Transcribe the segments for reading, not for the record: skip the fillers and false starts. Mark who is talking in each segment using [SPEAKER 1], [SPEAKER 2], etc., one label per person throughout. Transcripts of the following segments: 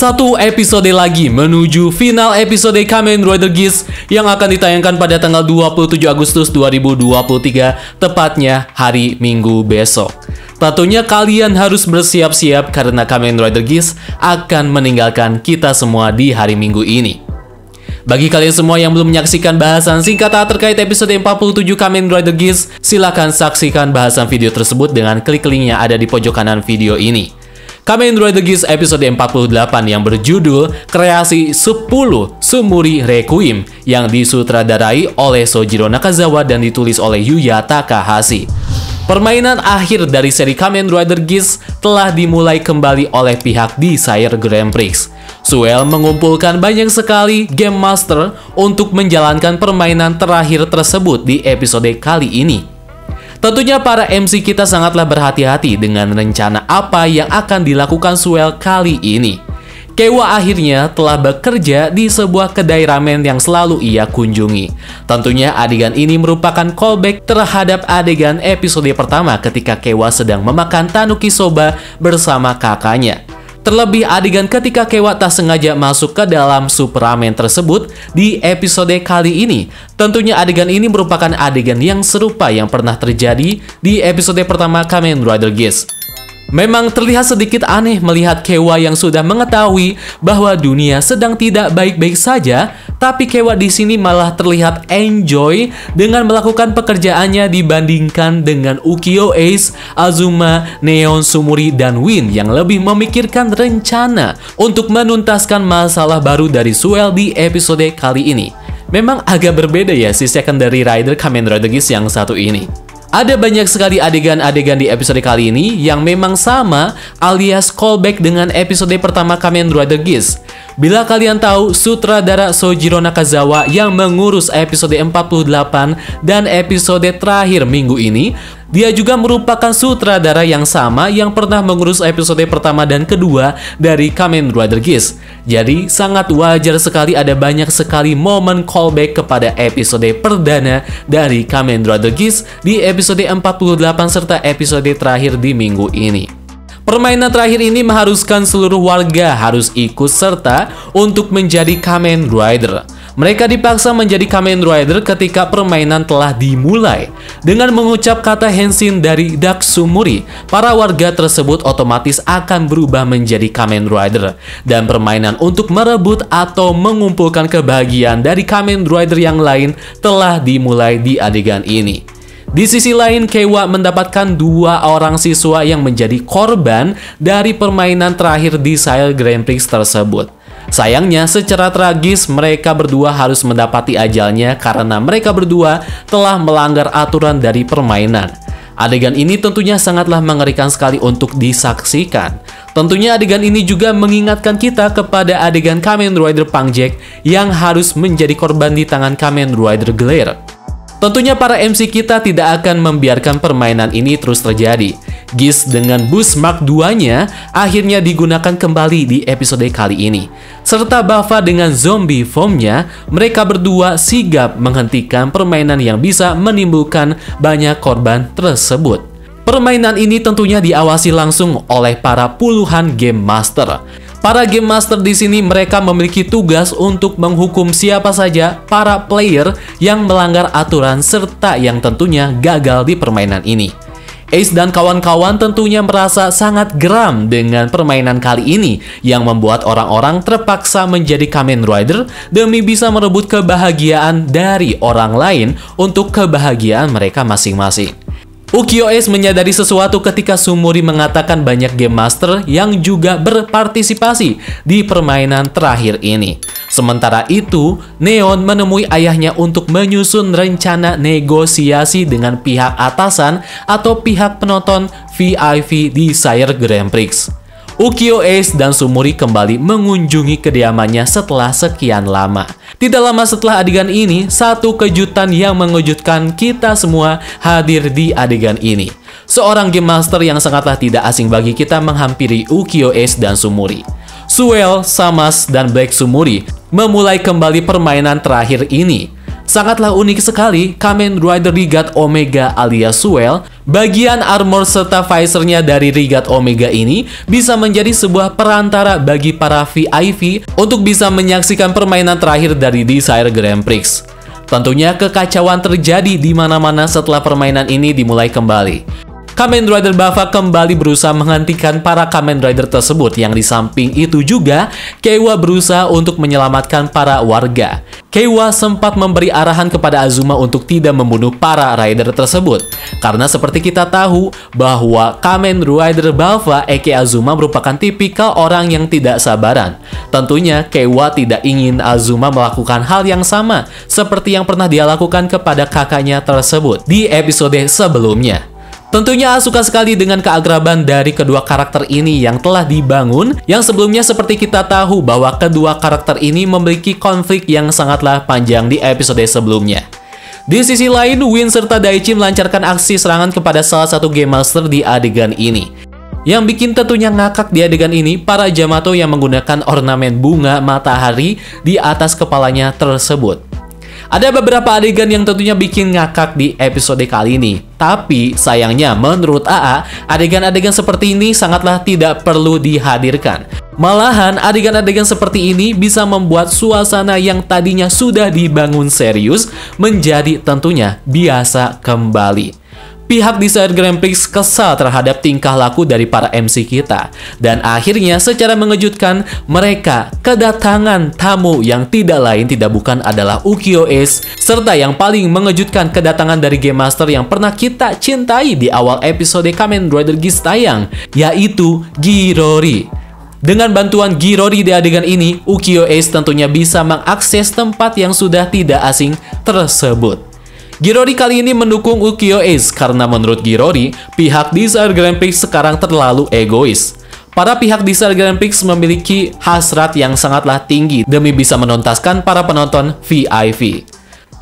[SPEAKER 1] Satu episode lagi menuju final episode Kamen Rider Geese yang akan ditayangkan pada tanggal 27 Agustus 2023, tepatnya hari Minggu besok. Tentunya kalian harus bersiap-siap karena Kamen Rider Geese akan meninggalkan kita semua di hari Minggu ini. Bagi kalian semua yang belum menyaksikan bahasan singkat terkait episode 47 Kamen Rider Geese, silakan saksikan bahasan video tersebut dengan klik link yang ada di pojok kanan video ini. Kamen Rider Geese episode 48 yang berjudul Kreasi 10 Sumuri Requiem yang disutradarai oleh Sojiro Nakazawa dan ditulis oleh Yuya Takahashi. Permainan akhir dari seri Kamen Rider Geese telah dimulai kembali oleh pihak Desire Grand Prix. Suel mengumpulkan banyak sekali Game Master untuk menjalankan permainan terakhir tersebut di episode kali ini. Tentunya para MC kita sangatlah berhati-hati dengan rencana apa yang akan dilakukan Suel kali ini. Kewa akhirnya telah bekerja di sebuah kedai ramen yang selalu ia kunjungi. Tentunya adegan ini merupakan callback terhadap adegan episode pertama ketika Kewa sedang memakan tanuki soba bersama kakaknya. Terlebih adegan ketika Kewa tak sengaja masuk ke dalam sup ramen tersebut di episode kali ini. Tentunya adegan ini merupakan adegan yang serupa yang pernah terjadi di episode pertama Kamen Rider Geese. Memang terlihat sedikit aneh melihat Kewa yang sudah mengetahui bahwa dunia sedang tidak baik-baik saja, tapi Kewa di sini malah terlihat enjoy dengan melakukan pekerjaannya dibandingkan dengan Ukyo Ace, Azuma, Neon, Sumuri, dan Win yang lebih memikirkan rencana untuk menuntaskan masalah baru dari Suel di episode kali ini. Memang agak berbeda ya si secondary rider Kamen Rider Geese yang satu ini. Ada banyak sekali adegan-adegan di episode kali ini yang memang sama alias callback dengan episode pertama Kamen Rider Geese. Bila kalian tahu, sutradara Sojiro Nakazawa yang mengurus episode 48 dan episode terakhir minggu ini, dia juga merupakan sutradara yang sama yang pernah mengurus episode pertama dan kedua dari Kamen Rider Geese. Jadi sangat wajar sekali ada banyak sekali momen callback kepada episode perdana dari Kamen Rider Geese di episode 48 serta episode terakhir di minggu ini. Permainan terakhir ini mengharuskan seluruh warga harus ikut serta untuk menjadi Kamen Rider. Mereka dipaksa menjadi Kamen Rider ketika permainan telah dimulai. Dengan mengucap kata Henshin dari Dark Sumuri, para warga tersebut otomatis akan berubah menjadi Kamen Rider. Dan permainan untuk merebut atau mengumpulkan kebahagiaan dari Kamen Rider yang lain telah dimulai di adegan ini. Di sisi lain, Kewa mendapatkan dua orang siswa yang menjadi korban dari permainan terakhir di Desire Grand Prix tersebut. Sayangnya, secara tragis mereka berdua harus mendapati ajalnya karena mereka berdua telah melanggar aturan dari permainan. Adegan ini tentunya sangatlah mengerikan sekali untuk disaksikan. Tentunya adegan ini juga mengingatkan kita kepada adegan Kamen Rider Punk-Jack yang harus menjadi korban di tangan Kamen Rider Glare. Tentunya para MC kita tidak akan membiarkan permainan ini terus terjadi. Geese dengan bus Mark II-nya akhirnya digunakan kembali di episode kali ini. Serta Bava dengan zombie form-nya, mereka berdua sigap menghentikan permainan yang bisa menimbulkan banyak korban tersebut. Permainan ini tentunya diawasi langsung oleh para puluhan Game Master. Para Game Master di sini mereka memiliki tugas untuk menghukum siapa saja para player yang melanggar aturan serta yang tentunya gagal di permainan ini. Ace dan kawan-kawan tentunya merasa sangat geram dengan permainan kali ini yang membuat orang-orang terpaksa menjadi Kamen Rider demi bisa merebut kebahagiaan dari orang lain untuk kebahagiaan mereka masing-masing. Ukyo Ace menyadari sesuatu ketika Sumuri mengatakan banyak Game Master yang juga berpartisipasi di permainan terakhir ini. Sementara itu, Neon menemui ayahnya untuk menyusun rencana negosiasi dengan pihak atasan atau pihak penonton VIP di Desire Grand Prix. Ukyo Ace dan Sumuri kembali mengunjungi kediamannya setelah sekian lama. Tidak lama setelah adegan ini, satu kejutan yang mengejutkan kita semua hadir di adegan ini. Seorang Game Master yang sangatlah tidak asing bagi kita menghampiri Ukyo Ace dan Sumuri. Suel, Samas, dan Black Sumuri memulai kembali permainan terakhir ini. Sangatlah unik sekali Kamen Rider Regat Omega alias Suel. Bagian armor serta visornya dari Regat Omega ini bisa menjadi sebuah perantara bagi para VIP untuk bisa menyaksikan permainan terakhir dari Desire Grand Prix. Tentunya kekacauan terjadi di mana-mana setelah permainan ini dimulai kembali. Kamen Rider Bava kembali berusaha menghentikan para Kamen Rider tersebut, yang di samping itu juga Keiwa berusaha untuk menyelamatkan para warga. Keiwa sempat memberi arahan kepada Azuma untuk tidak membunuh para rider tersebut, karena seperti kita tahu bahwa Kamen Rider Bava aka Azuma merupakan tipikal orang yang tidak sabaran. Tentunya Keiwa tidak ingin Azuma melakukan hal yang sama seperti yang pernah dia lakukan kepada kakaknya tersebut di episode sebelumnya. Tentunya suka sekali dengan keakraban dari kedua karakter ini yang telah dibangun, yang sebelumnya seperti kita tahu bahwa kedua karakter ini memiliki konflik yang sangatlah panjang di episode sebelumnya. Di sisi lain, Win serta Daichi melancarkan aksi serangan kepada salah satu Game Master di adegan ini. Yang bikin tentunya ngakak di adegan ini, para Yamato yang menggunakan ornamen bunga matahari di atas kepalanya tersebut. Ada beberapa adegan yang tentunya bikin ngakak di episode kali ini. Tapi sayangnya menurut AA, adegan-adegan seperti ini sangatlah tidak perlu dihadirkan. Malahan adegan-adegan seperti ini bisa membuat suasana yang tadinya sudah dibangun serius menjadi tentunya biasa kembali. Pihak Desire Grand Prix kesal terhadap tingkah laku dari para MC kita. Dan akhirnya secara mengejutkan mereka kedatangan tamu yang tidak lain tidak bukan adalah Ukyo Ace. Serta yang paling mengejutkan kedatangan dari Game Master yang pernah kita cintai di awal episode Kamen Rider Geats tayang, yaitu Girori. Dengan bantuan Girori di adegan ini, Ukyo Ace tentunya bisa mengakses tempat yang sudah tidak asing tersebut. Girori kali ini mendukung Ukyo Ace karena menurut Girori, pihak Desire Grand Prix sekarang terlalu egois. Para pihak Desire Grand Prix memiliki hasrat yang sangatlah tinggi demi bisa menuntaskan para penonton VIP.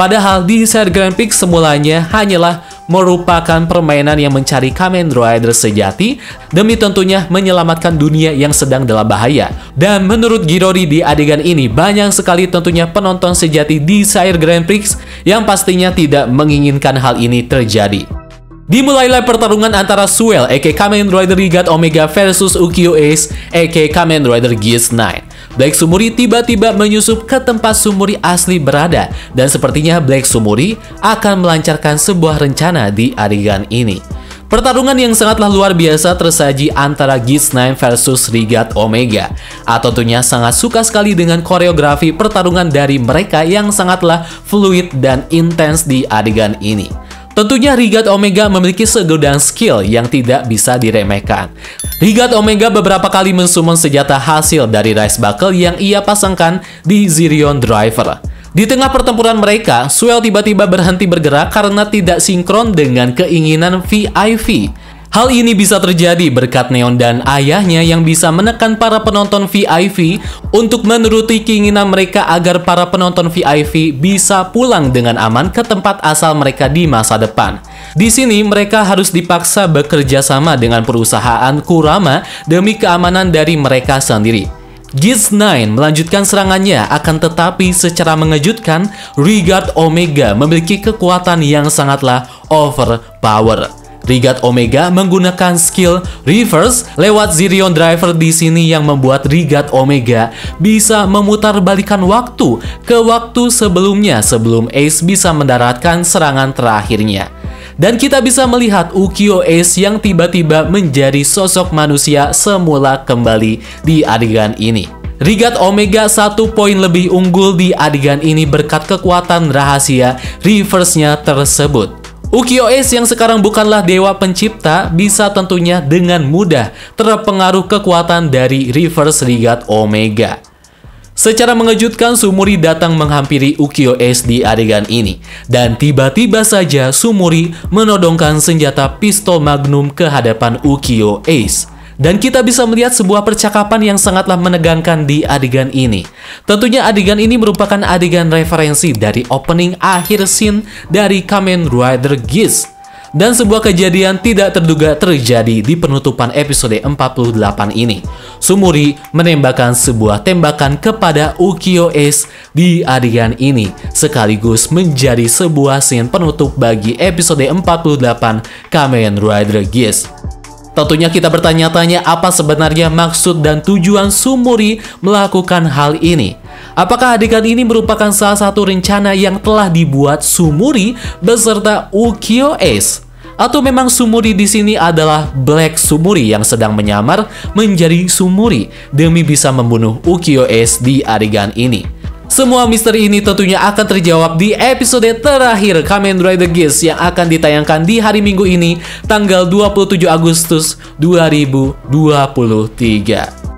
[SPEAKER 1] Padahal Desire Grand Prix semulanya hanyalah merupakan permainan yang mencari Kamen Rider sejati demi tentunya menyelamatkan dunia yang sedang dalam bahaya. Dan menurut Girori di adegan ini banyak sekali tentunya penonton sejati Desire Grand Prix yang pastinya tidak menginginkan hal ini terjadi. Dimulailah pertarungan antara Suel aka Kamen Rider Regat Omega versus Ukyo Ace aka Kamen Rider Geats 9. Black Sumuri tiba-tiba menyusup ke tempat Sumuri asli berada, dan sepertinya Black Sumuri akan melancarkan sebuah rencana di adegan ini. Pertarungan yang sangatlah luar biasa tersaji antara Geats 9 versus Regat Omega. Tentunya sangat suka sekali dengan koreografi pertarungan dari mereka yang sangatlah fluid dan intens di adegan ini. Tentunya Regat Omega memiliki segudang skill yang tidak bisa diremehkan. Regat Omega beberapa kali mensummon senjata hasil dari Rice Buckle yang ia pasangkan di Zirion Driver. Di tengah pertempuran mereka, Suel tiba-tiba berhenti bergerak karena tidak sinkron dengan keinginan VIP. Hal ini bisa terjadi berkat Neon dan ayahnya yang bisa menekan para penonton VIP untuk menuruti keinginan mereka agar para penonton VIP bisa pulang dengan aman ke tempat asal mereka di masa depan. Di sini mereka harus dipaksa bekerja sama dengan perusahaan Kurama demi keamanan dari mereka sendiri. Geats 9 melanjutkan serangannya, akan tetapi secara mengejutkan Regat Omega memiliki kekuatan yang sangatlah overpower. Regat Omega menggunakan skill reverse lewat Zirion Driver di sini yang membuat Regat Omega bisa memutarbalikkan waktu ke waktu sebelumnya sebelum Ace bisa mendaratkan serangan terakhirnya. Dan kita bisa melihat Ukyo Ace yang tiba-tiba menjadi sosok manusia semula kembali di adegan ini. Regat Omega 1 poin lebih unggul di adegan ini berkat kekuatan rahasia reverse-nya tersebut. Ukyo Ace yang sekarang bukanlah dewa pencipta bisa tentunya dengan mudah terpengaruh kekuatan dari reverse Regat Omega. Secara mengejutkan Sumuri datang menghampiri Ukyo Ace di adegan ini, dan tiba-tiba saja Sumuri menodongkan senjata pistol magnum ke hadapan Ukyo Ace. Dan kita bisa melihat sebuah percakapan yang sangatlah menegangkan di adegan ini. Tentunya adegan ini merupakan adegan referensi dari opening akhir scene dari Kamen Rider Geats. Dan sebuah kejadian tidak terduga terjadi di penutupan episode 48 ini. Sumuri menembakkan sebuah tembakan kepada Ukiyo Ace di adegan ini, sekaligus menjadi sebuah scene penutup bagi episode 48 Kamen Rider Geese. Tentunya kita bertanya-tanya apa sebenarnya maksud dan tujuan Sumuri melakukan hal ini. Apakah adegan ini merupakan salah satu rencana yang telah dibuat Sumuri beserta Ukiyo Ace? Atau memang Sumuri di sini adalah Black Sumuri yang sedang menyamar menjadi Sumuri demi bisa membunuh Ukiyo Ace di adegan ini? Semua misteri ini tentunya akan terjawab di episode terakhir Kamen Rider Geese yang akan ditayangkan di hari Minggu ini, tanggal 27 Agustus 2023.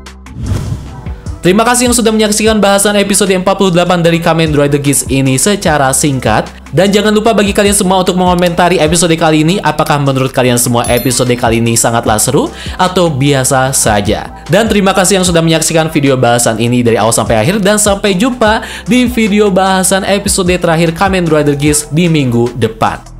[SPEAKER 1] Terima kasih yang sudah menyaksikan bahasan episode 48 dari Kamen Rider Geese ini secara singkat. Dan jangan lupa bagi kalian semua untuk mengomentari episode kali ini. Apakah menurut kalian semua episode kali ini sangatlah seru atau biasa saja? Dan terima kasih yang sudah menyaksikan video bahasan ini dari awal sampai akhir. Dan sampai jumpa di video bahasan episode terakhir Kamen Rider Geese di minggu depan.